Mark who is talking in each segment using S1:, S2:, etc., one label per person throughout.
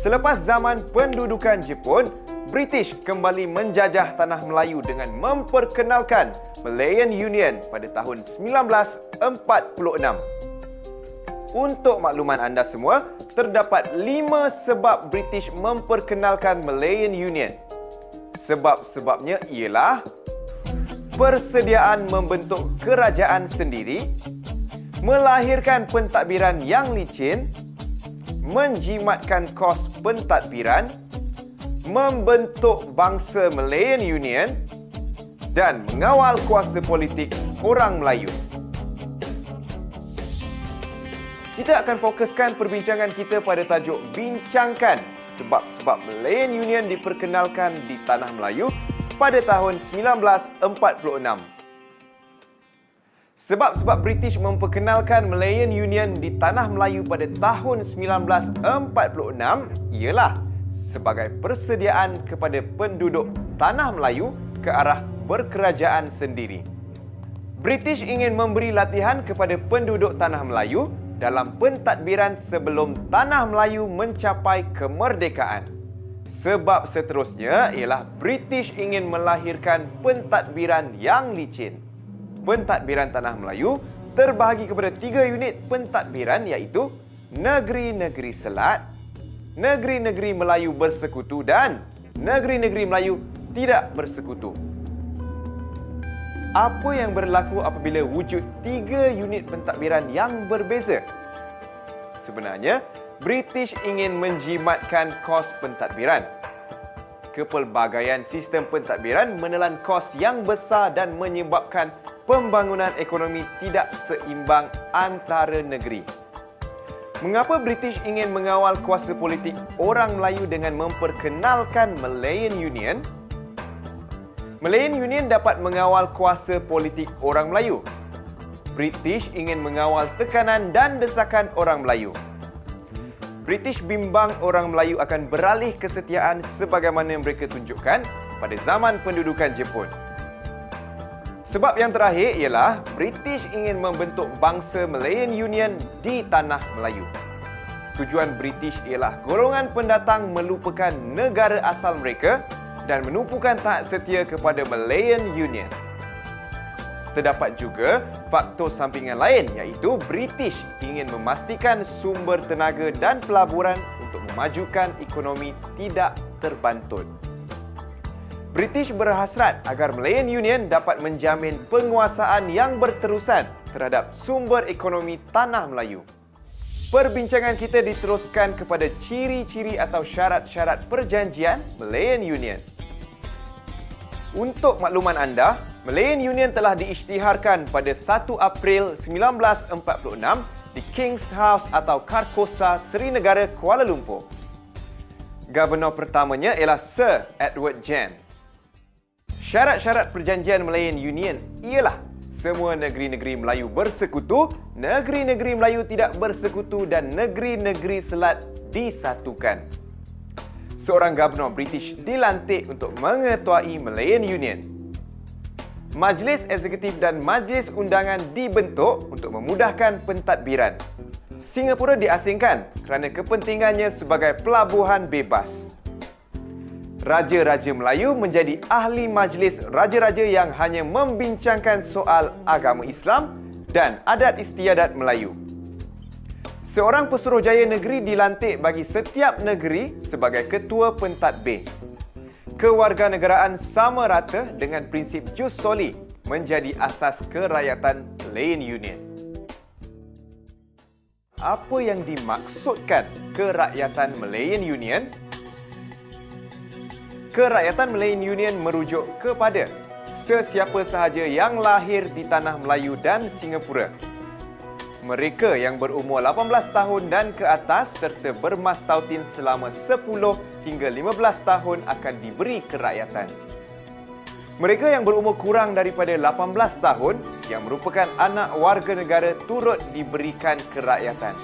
S1: Selepas zaman pendudukan Jepun, British kembali menjajah tanah Melayu dengan memperkenalkan Malayan Union pada tahun 1946. Untuk makluman anda semua, terdapat 5 sebab British memperkenalkan Malayan Union. Sebab-sebabnya ialah persediaan membentuk kerajaan sendiri, melahirkan pentadbiran yang licin, menjimatkan kos pentadbiran, membentuk bangsa Malayan Union dan mengawal kuasa politik orang Melayu. Kita akan fokuskan perbincangan kita pada tajuk bincangkan sebab-sebab Malayan Union diperkenalkan di tanah Melayu pada tahun 1946. Sebab-sebab British memperkenalkan Malayan Union di tanah Melayu pada tahun 1946 ialah sebagai persediaan kepada penduduk tanah Melayu ke arah berkerajaan sendiri. British ingin memberi latihan kepada penduduk tanah Melayu dalam pentadbiran sebelum tanah Melayu mencapai kemerdekaan. Sebab seterusnya ialah British ingin melahirkan pentadbiran yang licin. Pentadbiran tanah Melayu terbahagi kepada 3 unit pentadbiran iaitu Negeri-Negeri Selat, Negeri-Negeri Melayu Bersekutu dan Negeri-Negeri Melayu Tidak Bersekutu. Apa yang berlaku apabila wujud 3 unit pentadbiran yang berbeza? Sebenarnya, British ingin menjimatkan kos pentadbiran. Kepelbagaian sistem pentadbiran menelan kos yang besar dan menyebabkan pembangunan ekonomi tidak seimbang antara negeri. Mengapa British ingin mengawal kuasa politik orang Melayu dengan memperkenalkan Malayan Union? Malayan Union dapat mengawal kuasa politik orang Melayu. British ingin mengawal tekanan dan desakan orang Melayu. British bimbang orang Melayu akan beralih kesetiaan sebagaimana mereka tunjukkan pada zaman pendudukan Jepun. Sebab yang terakhir ialah British ingin membentuk bangsa Malayan Union di tanah Melayu. Tujuan British ialah golongan pendatang melupakan negara asal mereka dan menumpukan taat setia kepada Malayan Union. Terdapat juga faktor sampingan lain iaitu British ingin memastikan sumber tenaga dan pelaburan untuk memajukan ekonomi tidak terbantut. British berhasrat agar Malayan Union dapat menjamin penguasaan yang berterusan terhadap sumber ekonomi tanah Melayu. Perbincangan kita diteruskan kepada ciri-ciri atau syarat-syarat perjanjian Malayan Union. Untuk makluman anda, Malayan Union telah diisytiharkan pada 1 April 1946 di King's House atau Carcosa, Seri Negara, Kuala Lumpur. Governor pertamanya ialah Sir Edward Gen. Syarat-syarat perjanjian Malayan Union ialah semua negeri-negeri Melayu bersekutu, negeri-negeri Melayu tidak bersekutu dan negeri-negeri Selat disatukan. Seorang Governor British dilantik untuk mengetuai Malayan Union. Majlis Eksekutif dan Majlis Undangan dibentuk untuk memudahkan pentadbiran. Singapura diasingkan kerana kepentingannya sebagai pelabuhan bebas. Raja-Raja Melayu menjadi ahli majlis raja-raja yang hanya membincangkan soal agama Islam dan adat istiadat Melayu. Seorang pesuruhjaya negeri dilantik bagi setiap negeri sebagai ketua pentadbir. Kewarganegaraan sama rata dengan prinsip jus soli menjadi asas kerakyatan Malayan Union. Apa yang dimaksudkan kerakyatan Malayan Union? Kerakyatan Malayan Union merujuk kepada sesiapa sahaja yang lahir di tanah Melayu dan Singapura. Mereka yang berumur 18 tahun dan ke atas serta bermastautin selama 10 hingga 15 tahun akan diberi kerakyatan. Mereka yang berumur kurang daripada 18 tahun yang merupakan anak warga negara turut diberikan kerakyatan.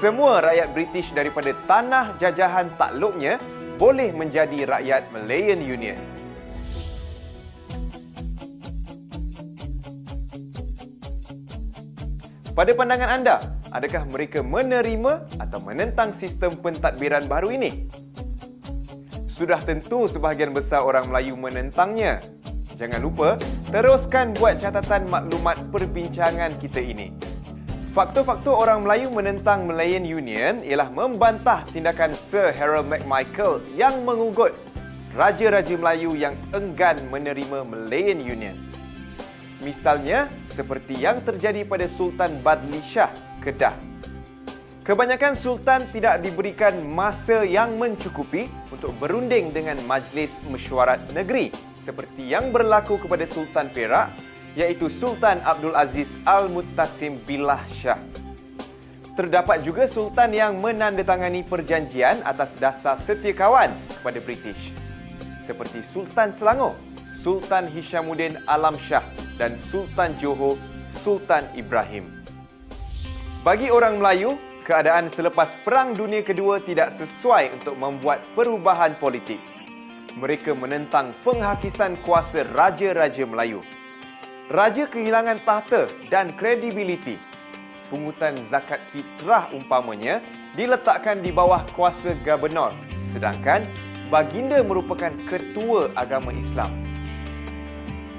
S1: Semua rakyat British daripada tanah jajahan takluknya boleh menjadi rakyat Malayan Union. Pada pandangan anda, adakah mereka menerima atau menentang sistem pentadbiran baru ini? Sudah tentu sebahagian besar orang Melayu menentangnya. Jangan lupa, teruskan buat catatan maklumat perbincangan kita ini. Faktor-faktor orang Melayu menentang Malayan Union ialah membantah tindakan Sir Harold MacMichael yang mengugut raja-raja Melayu yang enggan menerima Malayan Union. Misalnya, seperti yang terjadi pada Sultan Badli Shah, Kedah. Kebanyakan sultan tidak diberikan masa yang mencukupi untuk berunding dengan Majlis Mesyuarat Negeri seperti yang berlaku kepada Sultan Perak, iaitu Sultan Abdul Aziz Al-Muttasim Billah Shah. Terdapat juga sultan yang menandatangani perjanjian atas dasar setia kawan kepada British, seperti Sultan Selangor, Sultan Hishamuddin Alam Shah dan Sultan Johor, Sultan Ibrahim. Bagi orang Melayu, keadaan selepas Perang Dunia Kedua tidak sesuai untuk membuat perubahan politik. Mereka menentang penghakisan kuasa raja-raja Melayu. Raja kehilangan tahta dan kredibiliti. Pungutan zakat fitrah umpamanya diletakkan di bawah kuasa gubernur, sedangkan baginda merupakan ketua agama Islam.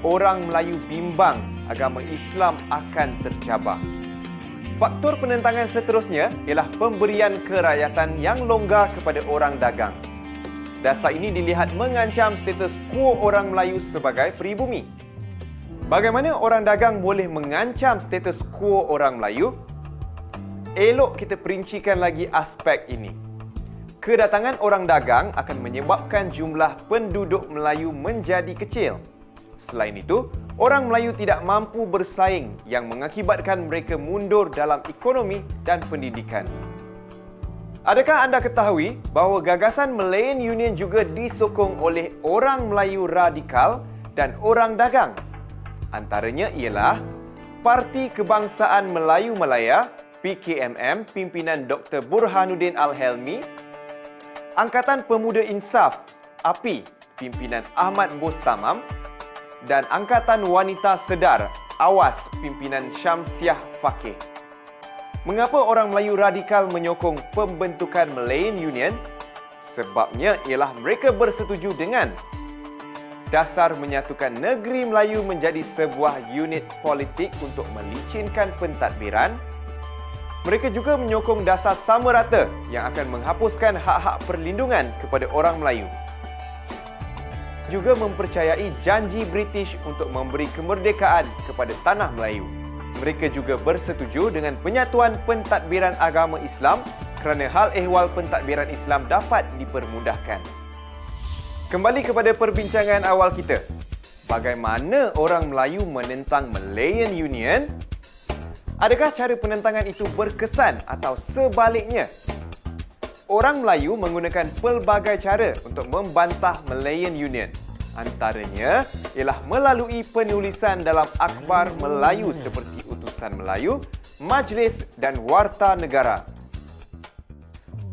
S1: Orang Melayu bimbang agama Islam akan tercabar. Faktor penentangan seterusnya ialah pemberian kerakyatan yang longgar kepada orang dagang. Dasar ini dilihat mengancam status quo orang Melayu sebagai peribumi. Bagaimana orang dagang boleh mengancam status quo orang Melayu? Elok kita perincikan lagi aspek ini. Kedatangan orang dagang akan menyebabkan jumlah penduduk Melayu menjadi kecil. Selain itu, orang Melayu tidak mampu bersaing yang mengakibatkan mereka mundur dalam ekonomi dan pendidikan. Adakah anda ketahui bahawa gagasan Malayan Union juga disokong oleh orang Melayu radikal dan orang dagang? Antaranya ialah Parti Kebangsaan Melayu Malaya, PKMM, pimpinan Dr. Burhanuddin Al-Helmi, Angkatan Pemuda Insaf, API, pimpinan Ahmad Bostamam, dan Angkatan Wanita Sedar, AWAS, pimpinan Syamsiah Fakih. Mengapa orang Melayu radikal menyokong pembentukan Malayan Union? Sebabnya ialah mereka bersetuju dengan dasar menyatukan negeri Melayu menjadi sebuah unit politik untuk melicinkan pentadbiran. Mereka juga menyokong dasar sama rata yang akan menghapuskan hak-hak perlindungan kepada orang Melayu. Juga mempercayai janji British untuk memberi kemerdekaan kepada tanah Melayu. Mereka juga bersetuju dengan penyatuan pentadbiran agama Islam kerana hal ehwal pentadbiran Islam dapat dipermudahkan. Kembali kepada perbincangan awal kita. Bagaimana orang Melayu menentang Malayan Union? Adakah cara penentangan itu berkesan atau sebaliknya? Orang Melayu menggunakan pelbagai cara untuk membantah Malayan Union. Antaranya ialah melalui penulisan dalam akhbar Melayu seperti Utusan Melayu, Majlis dan Warta Negara.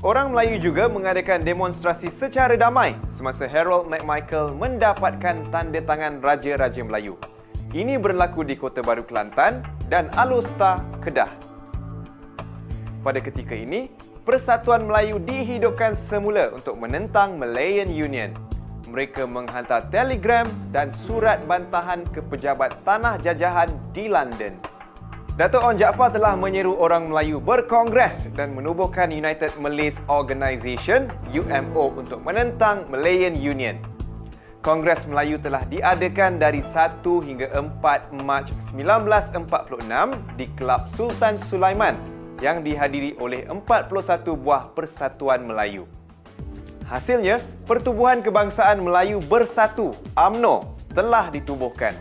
S1: Orang Melayu juga mengadakan demonstrasi secara damai semasa Harold MacMichael mendapatkan tanda tangan Raja-Raja Melayu. Ini berlaku di Kota Baru Kelantan dan Alor-Star, Kedah. Pada ketika ini, Persatuan Melayu dihidupkan semula untuk menentang Malayan Union. Mereka menghantar telegram dan surat bantahan ke pejabat tanah jajahan di London. Dato' Onn Jaafar telah menyeru orang Melayu berkongres dan menubuhkan United Malays Organisation (UMO) untuk menentang Malayan Union. Kongres Melayu telah diadakan dari 1 hingga 4 Mac 1946 di Kelab Sultan Sulaiman yang dihadiri oleh 41 buah persatuan Melayu. Hasilnya, Pertubuhan Kebangsaan Melayu Bersatu (UMNO) telah ditubuhkan.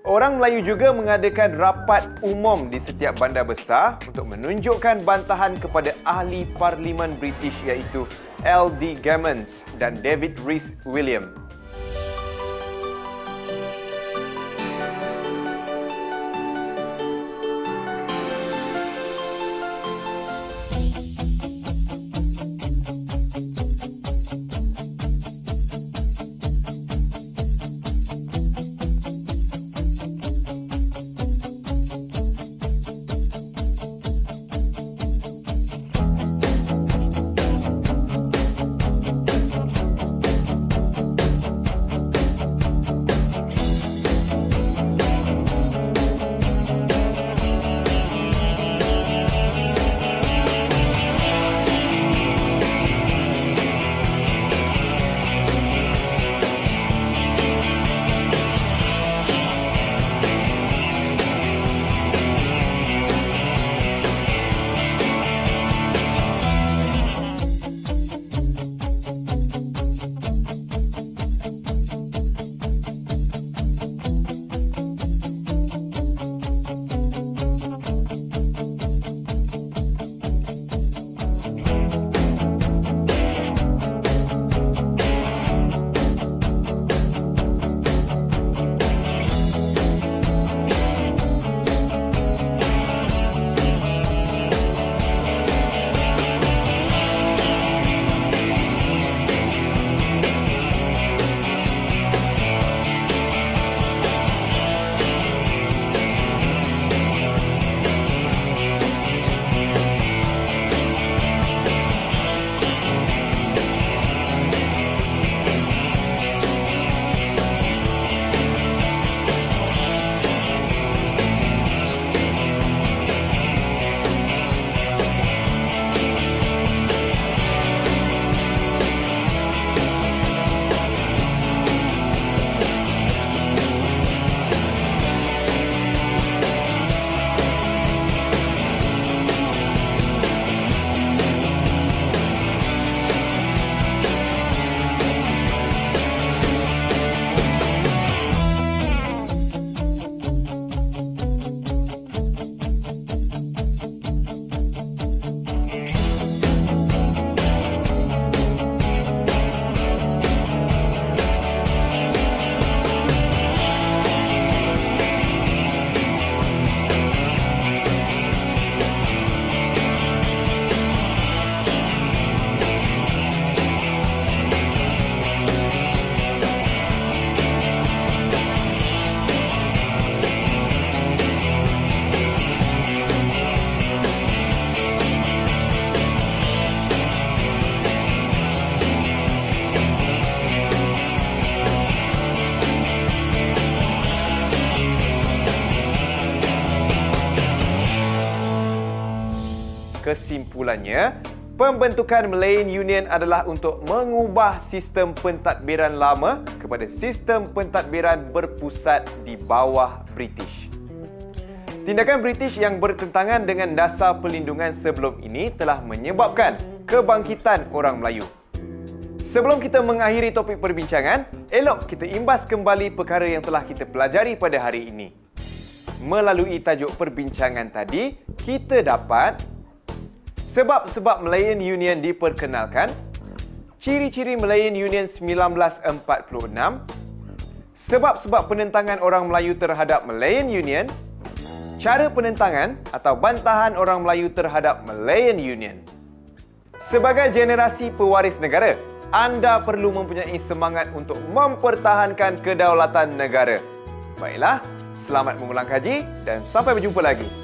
S1: Orang Melayu juga mengadakan rapat umum di setiap bandar besar untuk menunjukkan bantahan kepada ahli Parlimen British iaitu L.D. Gammons dan David Rhys-William. kesimpulannya, pembentukan Malayan Union adalah untuk mengubah sistem pentadbiran lama kepada sistem pentadbiran berpusat di bawah British. Tindakan British yang bertentangan dengan dasar perlindungan sebelum ini telah menyebabkan kebangkitan orang Melayu. Sebelum kita mengakhiri topik perbincangan, elok kita imbas kembali perkara yang telah kita pelajari pada hari ini. Melalui tajuk perbincangan tadi, kita dapat sebab-sebab Malayan Union diperkenalkan, ciri-ciri Malayan Union 1946, sebab-sebab penentangan orang Melayu terhadap Malayan Union, cara penentangan atau bantahan orang Melayu terhadap Malayan Union. Sebagai generasi pewaris negara, anda perlu mempunyai semangat untuk mempertahankan kedaulatan negara. Baiklah, selamat mengulang kaji dan sampai berjumpa lagi.